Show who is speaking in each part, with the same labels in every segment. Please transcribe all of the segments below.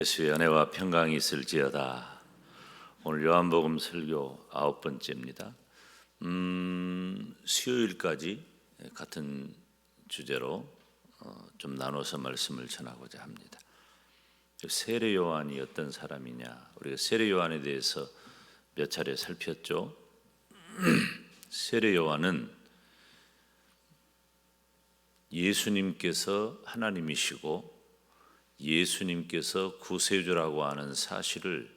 Speaker 1: 예수의 은혜와 평강이 있을지어다. 오늘 요한복음 설교 9번째입니다. 수요일까지 같은 주제로 좀 나눠서 말씀을 전하고자 합니다. 세례 요한이 어떤 사람이냐, 우리가 세례 요한에 대해서 몇 차례 살폈죠. 세례 요한은 예수님께서 하나님이시고 예수님께서 구세주라고 하는 사실을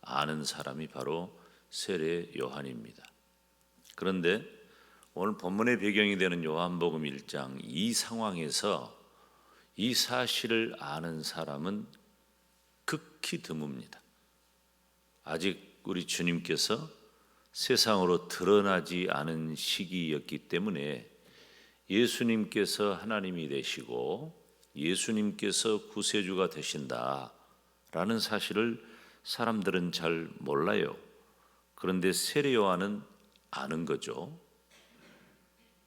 Speaker 1: 아는 사람이 바로 세례 요한입니다. 그런데 오늘 본문의 배경이 되는 요한복음 1장 이 상황에서 이 사실을 아는 사람은 극히 드뭅니다. 아직 우리 주님께서 세상으로 드러나지 않은 시기였기 때문에 예수님께서 하나님이 되시고 예수님께서 구세주가 되신다라는 사실을 사람들은 잘 몰라요. 그런데 세례 요한은 아는 거죠.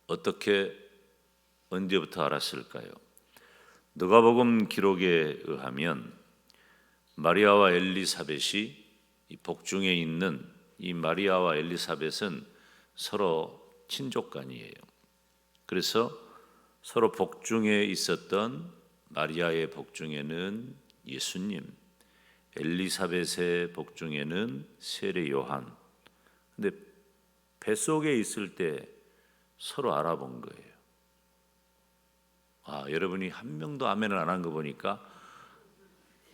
Speaker 1: 어떻게 언제부터 알았을까요? 누가복음 기록에 의하면 마리아와 엘리사벳이 이 복중에 있는 이 마리아와 엘리사벳은 서로 친족간이에요. 그래서 서로 복중에 있었던 마리아의 복중에는 예수님, 엘리사벳의 복중에는 세례 요한. 근데 뱃속에 있을 때 서로 알아본 거예요. 여러분이 한 명도 아멘을 안 한 거 보니까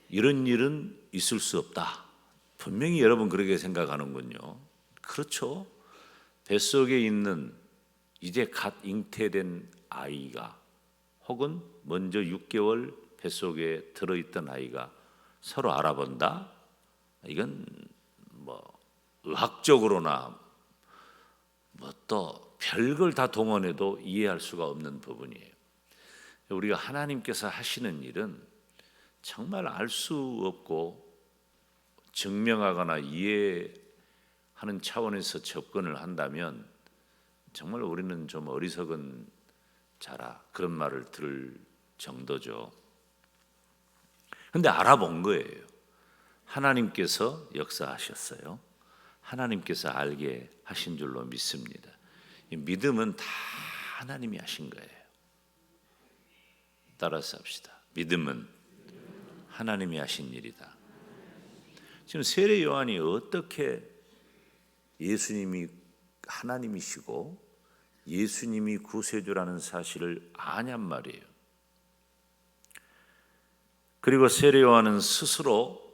Speaker 1: 이런 일은 있을 수 없다. 분명히 여러분 그렇게 생각하는군요. 그렇죠. 뱃속에 있는 이제 갓 잉태된 아이가 혹은 먼저 6개월 뱃속에 들어있던 아이가 서로 알아본다? 이건 의학적으로나 또 별걸 다 동원해도 이해할 수가 없는 부분이에요. 우리가 하나님께서 하시는 일은 정말 알 수 없고 증명하거나 이해하는 차원에서 접근을 한다면 정말 우리는 좀 어리석은 자라 그런 말을 들을 정도죠. 근데 알아본 거예요. 하나님께서 역사하셨어요. 하나님께서 알게 하신 줄로 믿습니다. 이 믿음은 다 하나님이 하신 거예요. 따라서 합시다. 믿음은 하나님이 하신 일이다. 지금 세례 요한이 어떻게 예수님이 하나님이시고 예수님이 구세주라는 사실을 아냔 말이에요. 그리고 세례 요한은 스스로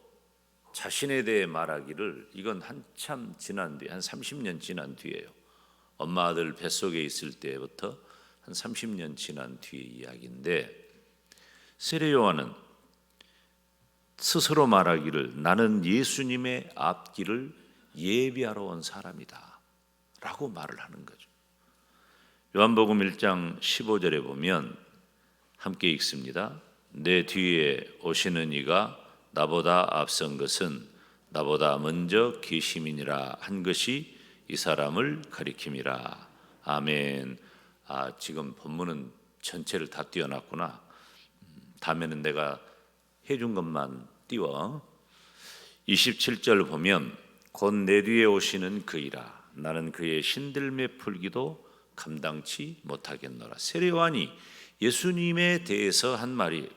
Speaker 1: 자신에 대해 말하기를 이건 한참 지난 뒤에 한 30년 지난 뒤에요. 엄마 아들 뱃속에 있을 때부터 한 30년 지난 뒤의 이야기인데 세례 요한은 스스로 말하기를 나는 예수님의 앞길을 예비하러 온 사람이다 라고 말을 하는 거죠. 요한복음 1장 15절에 보면 함께 읽습니다. 내 뒤에 오시는 이가 나보다 앞선 것은 나보다 먼저 계심이니라 한 것이 이 사람을 가리킴이라. 아멘. 지금 본문은 전체를 다 띄워놨구나. 다음에는 내가 해준 것만 띄워. 27절 보면 곧 내 뒤에 오시는 그이라 나는 그의 신들매 풀기도 감당치 못하겠노라. 세례 요한이 예수님에 대해서 한 말이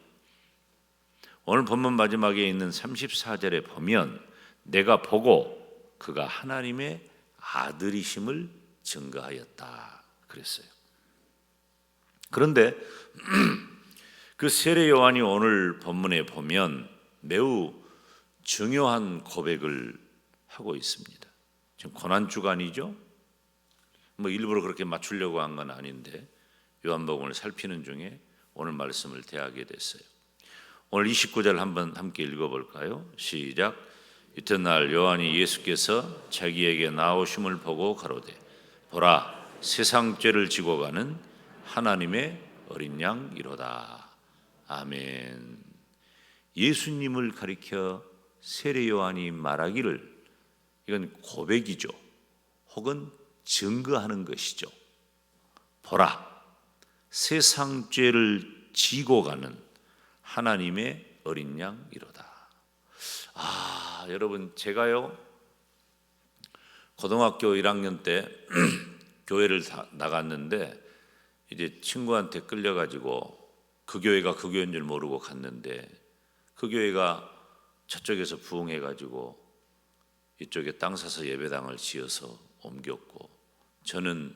Speaker 1: 오늘 본문 마지막에 있는 34절에 보면 내가 보고 그가 하나님의 아들이심을 증거하였다 그랬어요. 그런데 그 세례 요한이 오늘 본문에 보면 매우 중요한 고백을 하고 있습니다. 지금 고난주간이죠. 일부러 그렇게 맞추려고 한 건 아닌데 요한복음을 살피는 중에 오늘 말씀을 대하게 됐어요. 오늘 29절 한번 함께 읽어볼까요? 시작. 이튿날 요한이 예수께서 자기에게 나오심을 보고 가로되 보라 세상 죄를 지고 가는 하나님의 어린 양이로다. 아멘. 예수님을 가리켜 세례 요한이 말하기를 이건 고백이죠. 혹은 증거하는 것이죠. 보라, 세상 죄를 지고 가는 하나님의 어린 양이로다. 여러분, 제가요 고등학교 1학년 때 교회를 나갔는데 이제 친구한테 끌려가지고 그 교회가 그 교회인 줄 모르고 갔는데 그 교회가 저쪽에서 부흥해가지고 이쪽에 땅 사서 예배당을 지어서 옮겼고, 저는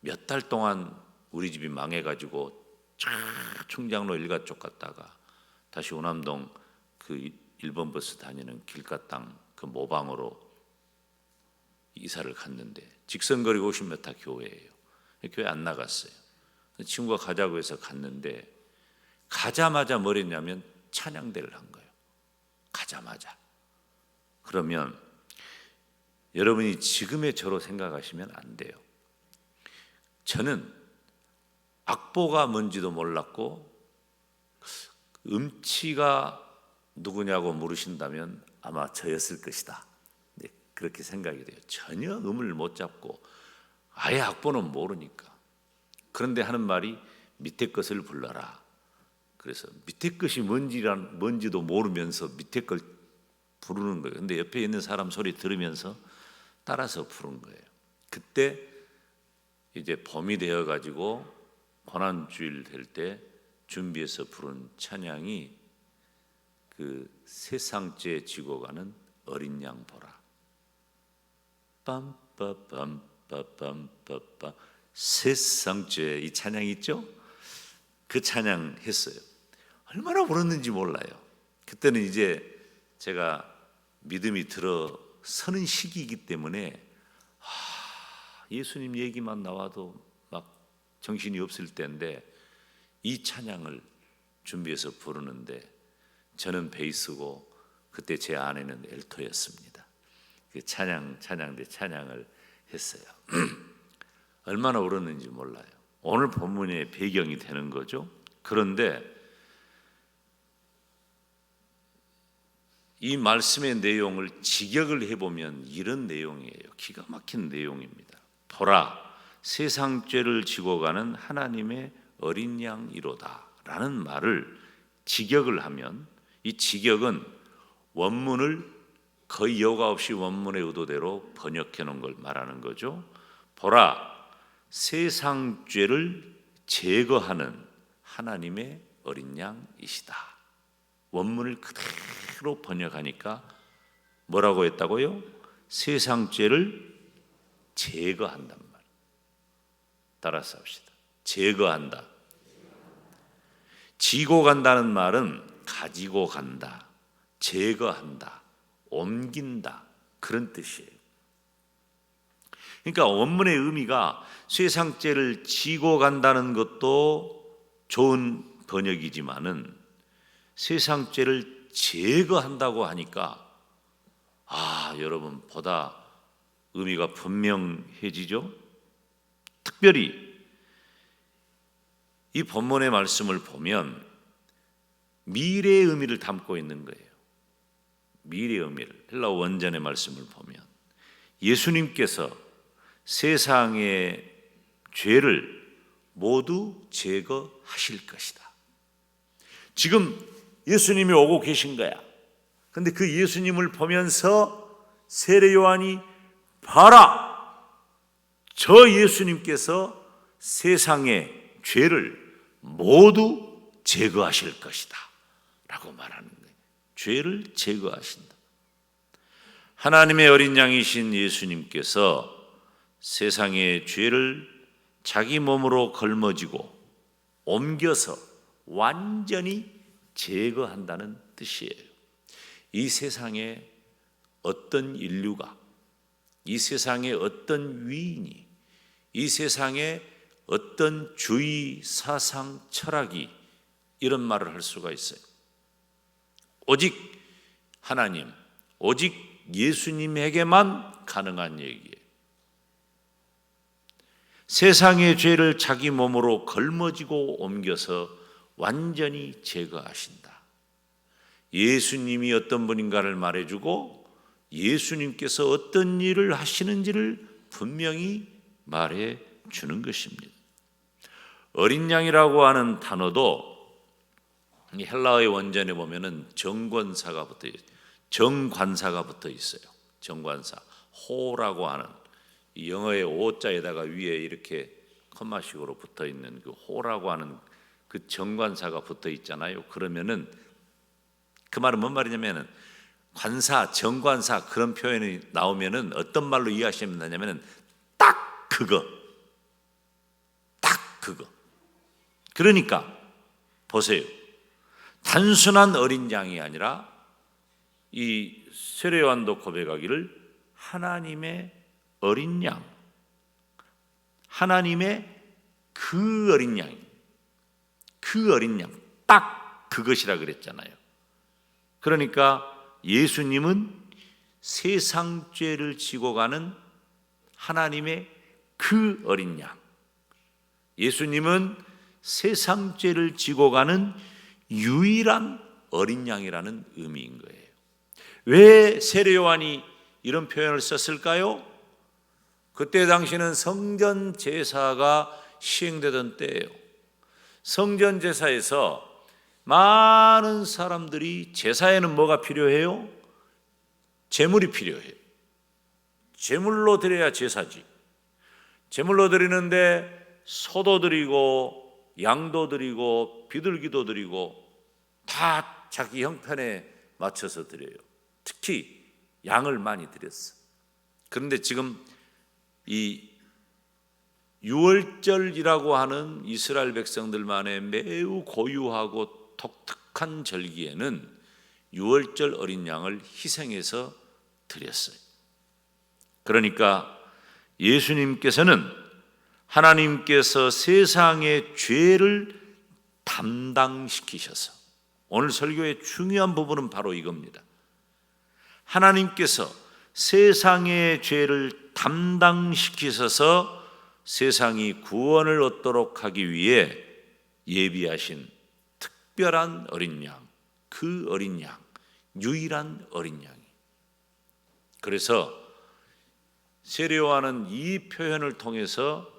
Speaker 1: 몇 달 동안 우리 집이 망해가지고 충장로 일가 쪽 갔다가 다시 오남동 그 1번 버스 다니는 길가 땅 그 모방으로 이사를 갔는데 직선거리 50m 교회예요. 교회 안 나갔어요. 친구가 가자고 해서 갔는데 가자마자 뭘 했냐면 찬양대를 한 거예요. 가자마자. 그러면 여러분이 지금의 저로 생각하시면 안 돼요. 저는 악보가 뭔지도 몰랐고 음치가 누구냐고 물으신다면 아마 저였을 것이다. 네, 그렇게 생각이 돼요. 전혀 음을 못 잡고 아예 악보는 모르니까. 그런데 하는 말이 밑에 것을 불러라. 그래서 밑에 것이 뭔지도 모르면서 밑에 걸 부르는 거예요. 근데 옆에 있는 사람 소리 들으면서 따라서 부른 거예요. 그때 이제 봄이 되어 가지고 고난주일 될 때 준비해서 부른 찬양이 그 세상죄 지고 가는 어린 양 보라. 빰빠빰빠빰빠빰 세상죄, 이 찬양 있죠? 그 찬양 했어요. 얼마나 울었는지 몰라요. 그때는 이제 제가 믿음이 들어서는 시기이기 때문에 예수님 얘기만 나와도 막 정신이 없을 때인데 이 찬양을 준비해서 부르는데 저는 베이스고 그때 제 아내는 엘토였습니다. 그 찬양대 찬양을 했어요. 얼마나 울었는지 몰라요. 오늘 본문의 배경이 되는 거죠. 그런데 이 말씀의 내용을 직역을 해보면 이런 내용이에요. 기가 막힌 내용입니다. 보라, 세상 죄를 지고 가는 하나님의 어린 양이로다 라는 말을 직역을 하면, 이 직역은 원문을 거의 여과 없이 원문의 의도대로 번역해 놓은 걸 말하는 거죠. 보라, 세상 죄를 제거하는 하나님의 어린 양이시다. 원문을 그대로 번역하니까 뭐라고 했다고요? 세상 죄를 제거한단 말. 따라서 합시다. 제거한다. 지고 간다는 말은 가지고 간다, 제거한다, 옮긴다, 그런 뜻이에요. 그러니까 원문의 의미가 세상 죄를 지고 간다는 것도 좋은 번역이지만은 세상 죄를 제거한다고 하니까 여러분 보다 의미가 분명해지죠. 특별히 이 본문의 말씀을 보면 미래의 의미를 담고 있는 거예요. 미래의 의미를, 헬라어 원전의 말씀을 보면 예수님께서 세상의 죄를 모두 제거하실 것이다. 지금 예수님이 오고 계신 거야. 근데 그 예수님을 보면서 세례 요한이 봐라, 저 예수님께서 세상의 죄를 모두 제거하실 것이다 라고 말하는 거예요. 죄를 제거하신다. 하나님의 어린 양이신 예수님께서 세상의 죄를 자기 몸으로 걸머지고 옮겨서 완전히 제거한다는 뜻이에요. 이 세상에 어떤 인류가, 이 세상에 어떤 위인이, 이 세상에 어떤 주의, 사상, 철학이 이런 말을 할 수가 있어요. 오직 하나님, 오직 예수님에게만 가능한 얘기예요. 세상의 죄를 자기 몸으로 걸머지고 옮겨서 완전히 제거하신다. 예수님이 어떤 분인가를 말해주고 예수님께서 어떤 일을 하시는지를 분명히 말해주는 것입니다. 어린 양이라고 하는 단어도 헬라어의 원전에 보면은 정권사가 붙어요. 정관사가 붙어 있어요. 정관사, 호라고 하는 이 영어의 오자에다가 위에 이렇게 컴마식으로 붙어 있는 그 호라고 하는 그 정관사가 붙어 있잖아요. 그러면은 그 말은 뭔 말이냐면은 관사, 정관사 그런 표현이 나오면은 어떤 말로 이해하시면 되냐면은 딱 그거. 그러니까 보세요. 단순한 어린 양이 아니라 이 세례요한도 고백하기를 하나님의 어린 양, 하나님의 그 어린 양, 그 어린 양, 딱 그것이라 그랬잖아요. 그러니까 예수님은 세상 죄를 지고 가는 하나님의 그 어린 양, 예수님은 세상 죄를 지고 가는 유일한 어린 양이라는 의미인 거예요. 왜 세례요한이 이런 표현을 썼을까요? 그때 당시는 성전 제사가 시행되던 때예요. 성전 제사에서 많은 사람들이 제사에는 뭐가 필요해요? 제물이 필요해요. 제물로 드려야 제사지. 제물로 드리는데 소도 드리고 양도 드리고 비둘기도 드리고 다 자기 형편에 맞춰서 드려요. 특히 양을 많이 드렸어. 그런데 지금 이 유월절이라고 하는 이스라엘 백성들만의 매우 고유하고 독특한 절기에는 유월절 어린 양을 희생해서 드렸어요. 그러니까 예수님께서는 하나님께서 세상의 죄를 담당시키셔서, 오늘 설교의 중요한 부분은 바로 이겁니다. 하나님께서 세상의 죄를 담당시키셔서 세상이 구원을 얻도록 하기 위해 예비하신 특별한 어린 양, 그 어린 양, 유일한 어린 양이. 그래서 세례요한은 이 표현을 통해서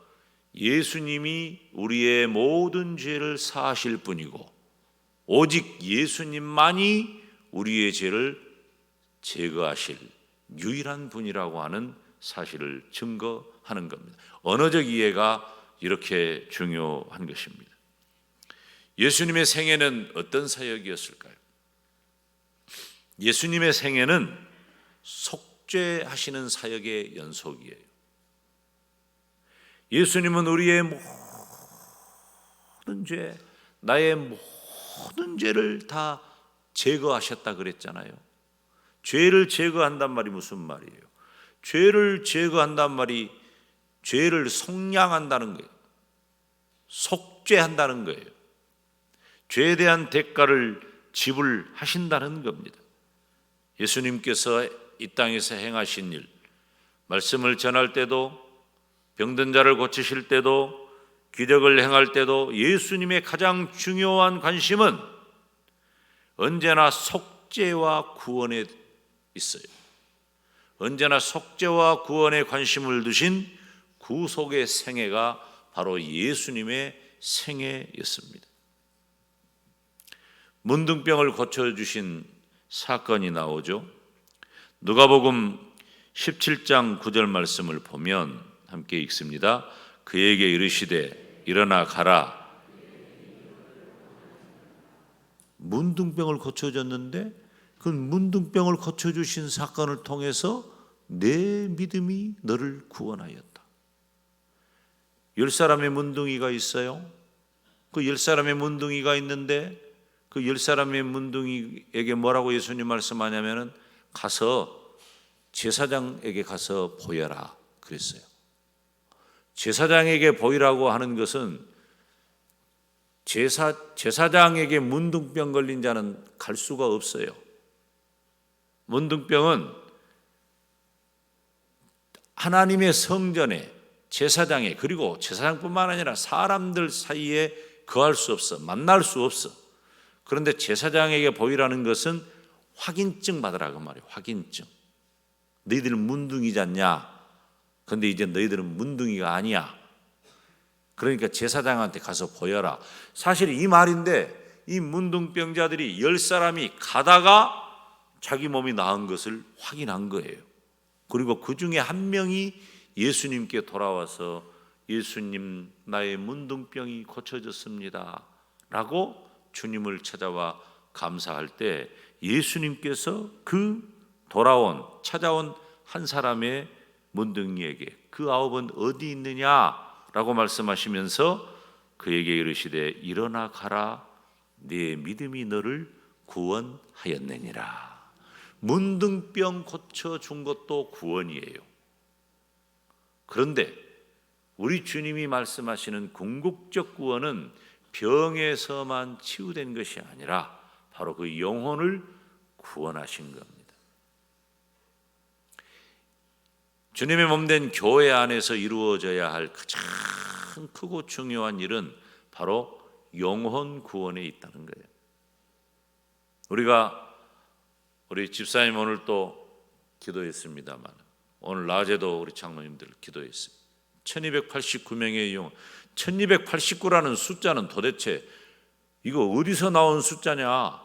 Speaker 1: 예수님이 우리의 모든 죄를 사하실 분이고 오직 예수님만이 우리의 죄를 제거하실 유일한 분이라고 하는 사실을 증거하는 겁니다. 언어적 이해가 이렇게 중요한 것입니다. 예수님의 생애는 어떤 사역이었을까요? 예수님의 생애는 속죄하시는 사역의 연속이에요. 예수님은 우리의 모든 죄, 나의 모든 죄를 다 제거하셨다 그랬잖아요. 죄를 제거한단 말이 무슨 말이에요? 죄를 제거한단 말이 죄를 속량한다는 거예요. 속죄한다는 거예요. 죄에 대한 대가를 지불하신다는 겁니다. 예수님께서 이 땅에서 행하신 일, 말씀을 전할 때도, 병든 자를 고치실 때도, 기적을 행할 때도 예수님의 가장 중요한 관심은 언제나 속죄와 구원에 있어요. 언제나 속죄와 구원에 관심을 두신 구속의 생애가 바로 예수님의 생애였습니다. 문둥병을 고쳐주신 사건이 나오죠. 누가복음 17장 9절 말씀을 보면 함께 읽습니다. 그에게 이르시되 일어나 가라. 문둥병을 고쳐줬는데 그 문둥병을 고쳐주신 사건을 통해서 내 믿음이 너를 구원하였다. 10사람의 문둥이가 있어요. 그 10사람의 문둥이가 있는데 그 10사람의 문둥이에게 뭐라고 예수님 말씀하냐면은 가서 제사장에게 가서 보여라 그랬어요. 제사장에게 보이라고 하는 것은 제사장에게 문둥병 걸린 자는 갈 수가 없어요. 문둥병은 하나님의 성전에 제사장에, 그리고 제사장뿐만 아니라 사람들 사이에 거할 수 없어, 만날 수 없어. 그런데 제사장에게 보이라는 것은 확인증 받으라 그 말이에요. 확인증. 너희들은 문둥이지 않냐? 근데 이제 너희들은 문둥이가 아니야. 그러니까 제사장한테 가서 보여라. 사실 이 말인데 이 문둥병자들이 10사람이 가다가 자기 몸이 나은 것을 확인한 거예요. 그리고 그 중에 한 명이 예수님께 돌아와서 예수님, 나의 문둥병이 고쳐졌습니다 라고 주님을 찾아와 감사할 때 예수님께서 그 찾아온 한 사람의 문둥이에게 그 아홉은 어디 있느냐라고 말씀하시면서 그에게 이르시되 일어나 가라, 네 믿음이 너를 구원하였느니라. 문둥병 고쳐준 것도 구원이에요. 그런데 우리 주님이 말씀하시는 궁극적 구원은 병에서만 치유된 것이 아니라 바로 그 영혼을 구원하신 겁니다. 주님의 몸된 교회 안에서 이루어져야 할 가장 크고 중요한 일은 바로 영혼 구원에 있다는 거예요. 우리 집사님 오늘 또 기도했습니다만 오늘 낮에도 우리 장로님들 기도했어요. 1289명의 영혼. 1289라는 숫자는 도대체 이거 어디서 나온 숫자냐?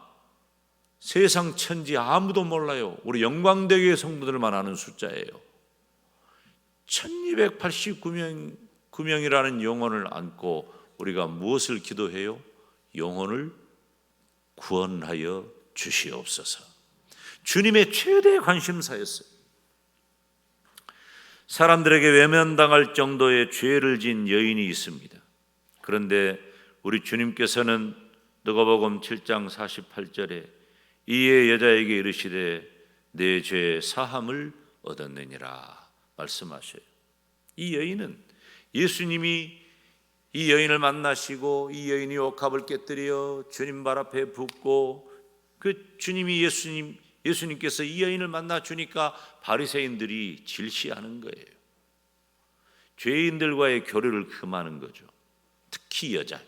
Speaker 1: 세상 천지 아무도 몰라요. 우리 영광대교의 성도들만 아는 숫자예요. 1289명이라는 영혼을 안고 우리가 무엇을 기도해요? 영혼을 구원하여 주시옵소서. 주님의 최대 관심사였어요. 사람들에게 외면당할 정도의 죄를 진 여인이 있습니다. 그런데 우리 주님께서는 누가복음 7장 48절에 이에 여자에게 이르시되 내 죄 사함을 얻었느니라 말씀하셔요. 이 여인은 예수님이 이 여인을 만나시고 이 여인이 옥합을 깨뜨려 주님 발 앞에 붓고 그 예수님께서 이 여인을 만나 주니까 바리새인들이 질시하는 거예요. 죄인들과의 교류를 금하는 거죠. 특히 여자.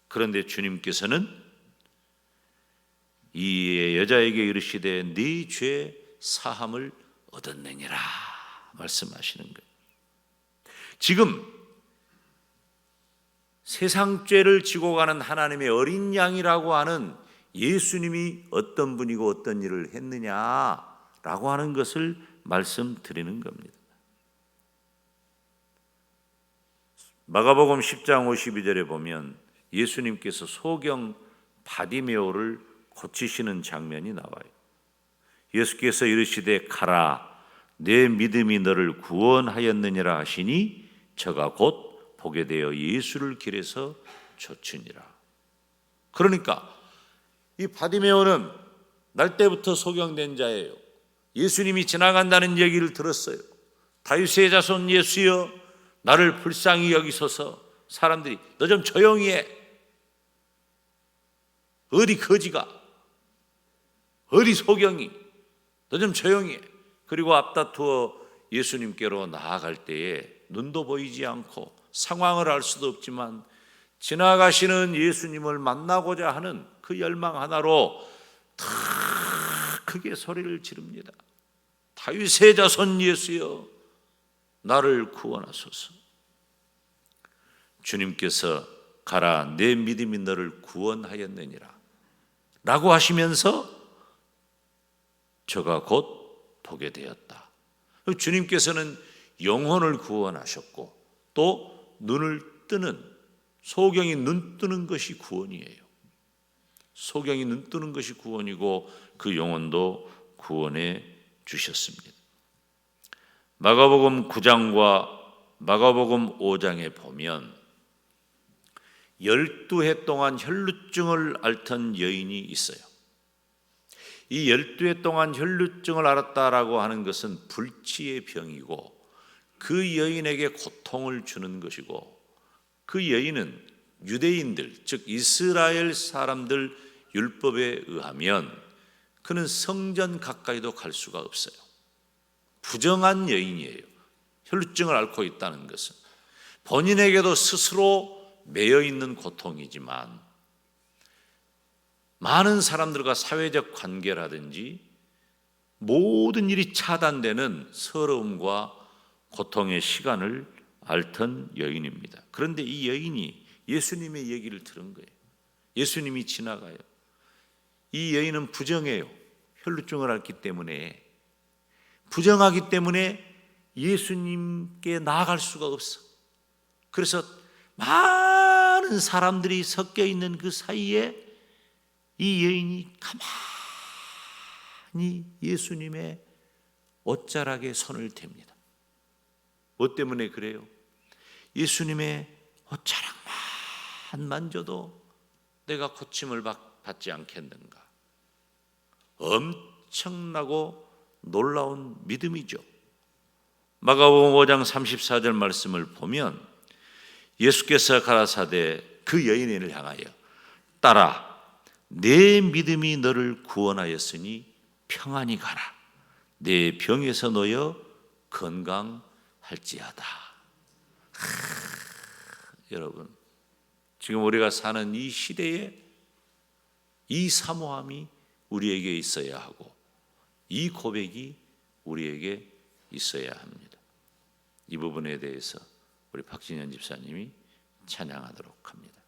Speaker 1: 그런데 주님께서는 이 여자에게 이르시되 네 죄 사함을 얻었느니라 말씀하시는 거예요. 지금 세상 죄를 지고 가는 하나님의 어린 양이라고 하는 예수님이 어떤 분이고 어떤 일을 했느냐라고 하는 것을 말씀드리는 겁니다. 마가복음 10장 52절에 보면 예수님께서 소경 바디메오를 고치시는 장면이 나와요. 예수께서 이르시되 가라, 내 믿음이 너를 구원하였느니라 하시니 저가 곧 보게 되어 예수를 길에서 좇으니라. 그러니까 이 바디메오는 날 때부터 소경된 자예요. 예수님이 지나간다는 얘기를 들었어요. 다윗의 자손 예수여 나를 불쌍히 여기소서. 사람들이 너 좀 조용히 해. 어디 거지가, 어디 소경이, 너 좀 조용히 해. 그리고 앞다투어 예수님께로 나아갈 때에 눈도 보이지 않고 상황을 알 수도 없지만 지나가시는 예수님을 만나고자 하는 그 열망 하나로 다 크게 소리를 지릅니다. 다윗의 자손 예수여 나를 구원하소서. 주님께서 가라, 내 믿음이 너를 구원하였느니라 라고 하시면서 저가 곧 보게 되었다. 주님께서는 영혼을 구원하셨고 또 눈을 뜨는, 소경이 눈 뜨는 것이 구원이에요. 소경이 눈 뜨는 것이 구원이고 그 영혼도 구원해 주셨습니다. 마가복음 9장과 마가복음 5장에 보면 12해 동안 혈루증을 앓던 여인이 있어요. 이 12해 동안 혈루증을 앓았다라고 하는 것은 불치의 병이고 그 여인에게 고통을 주는 것이고 그 여인은 유대인들, 즉 이스라엘 사람들 율법에 의하면 그는 성전 가까이도 갈 수가 없어요. 부정한 여인이에요. 혈루증을 앓고 있다는 것은 본인에게도 스스로 매여 있는 고통이지만 많은 사람들과 사회적 관계라든지 모든 일이 차단되는 서러움과 고통의 시간을 앓던 여인입니다. 그런데 이 여인이 예수님의 얘기를 들은 거예요. 예수님이 지나가요. 이 여인은 부정해요. 혈루증을 앓기 때문에, 부정하기 때문에 예수님께 나아갈 수가 없어. 그래서 많은 사람들이 섞여 있는 그 사이에 이 여인이 가만히 예수님의 옷자락에 손을 댑니다. 뭐 때문에 그래요? 예수님의 옷자락만 만져도 내가 고침을 받지 않겠는가? 엄청나고 놀라운 믿음이죠. 마가복음 5장 34절 말씀을 보면 예수께서 가라사대 그 여인을 향하여 딸아, 내 믿음이 너를 구원하였으니 평안히 가라. 내 병에서 놓여 건강할지어다. 여러분, 지금 우리가 사는 이 시대에 이 사모함이 우리에게 있어야 하고 이 고백이 우리에게 있어야 합니다. 이 부분에 대해서 우리 박진현 집사님이 찬양하도록 합니다.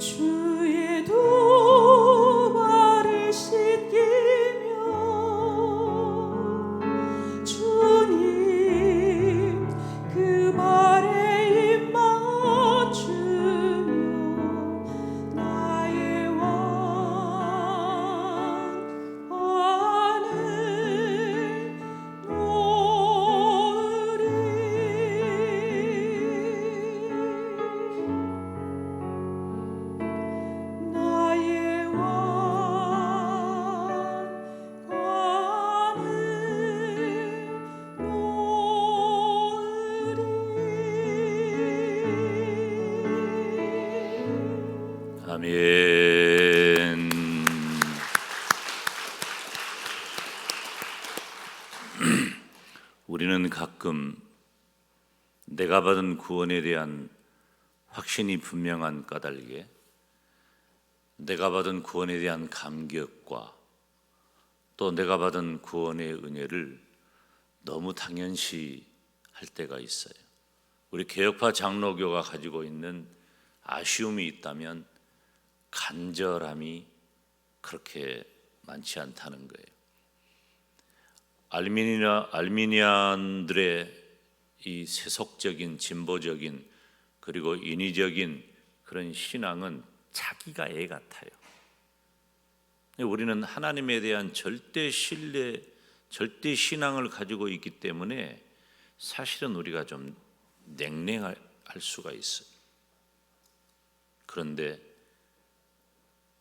Speaker 2: 주의 두 발을 씻기며 주님 그 발에 입 맞추며 나의 왕 안을 놓으리. 나의 왕 안을 놓으리.
Speaker 1: 아멘. 우리는 가끔 내가 받은 구원에 대한 확신이 분명한 까닭에 내가 받은 구원에 대한 감격과 또 내가 받은 구원의 은혜를 너무 당연시 할 때가 있어요. 우리 개혁파 장로교가 가지고 있는 아쉬움이 있다면 간절함이 그렇게 많지 않다는 거예요. 알미니안들의 이 세속적인 진보적인 그리고 인위적인 그런 신앙은 자기가 애 같아요. 우리는 하나님에 대한 절대 신뢰, 절대 신앙을 가지고 있기 때문에 사실은 우리가 좀 냉랭할 수가 있어요. 그런데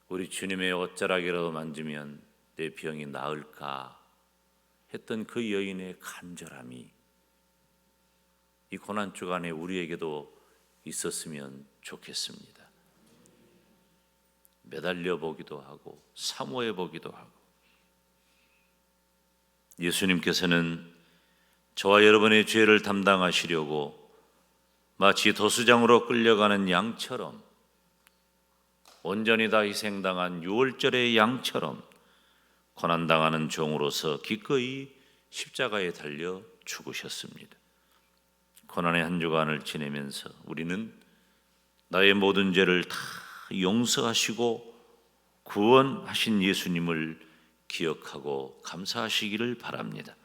Speaker 1: 우리 주님의 옷자락이라도 만지면 내 병이 나을까 했던 그 여인의 간절함이 이 고난 주간에 우리에게도 있었으면 좋겠습니다. 매달려 보기도 하고 사모해 보기도 하고. 예수님께서는 저와 여러분의 죄를 담당하시려고 마치 도수장으로 끌려가는 양처럼, 온전히 다 희생당한 유월절의 양처럼 고난당하는 종으로서 기꺼이 십자가에 달려 죽으셨습니다. 고난의 한 주간을 지내면서 우리는 나의 모든 죄를 다 용서하시고 구원하신 예수님을 기억하고 감사하시기를 바랍니다.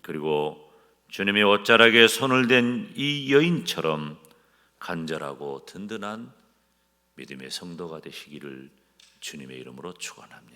Speaker 1: 그리고 주님의 옷자락에 손을 댄 이 여인처럼 간절하고 든든한 믿음의 성도가 되시기를 주님의 이름으로 축원합니다.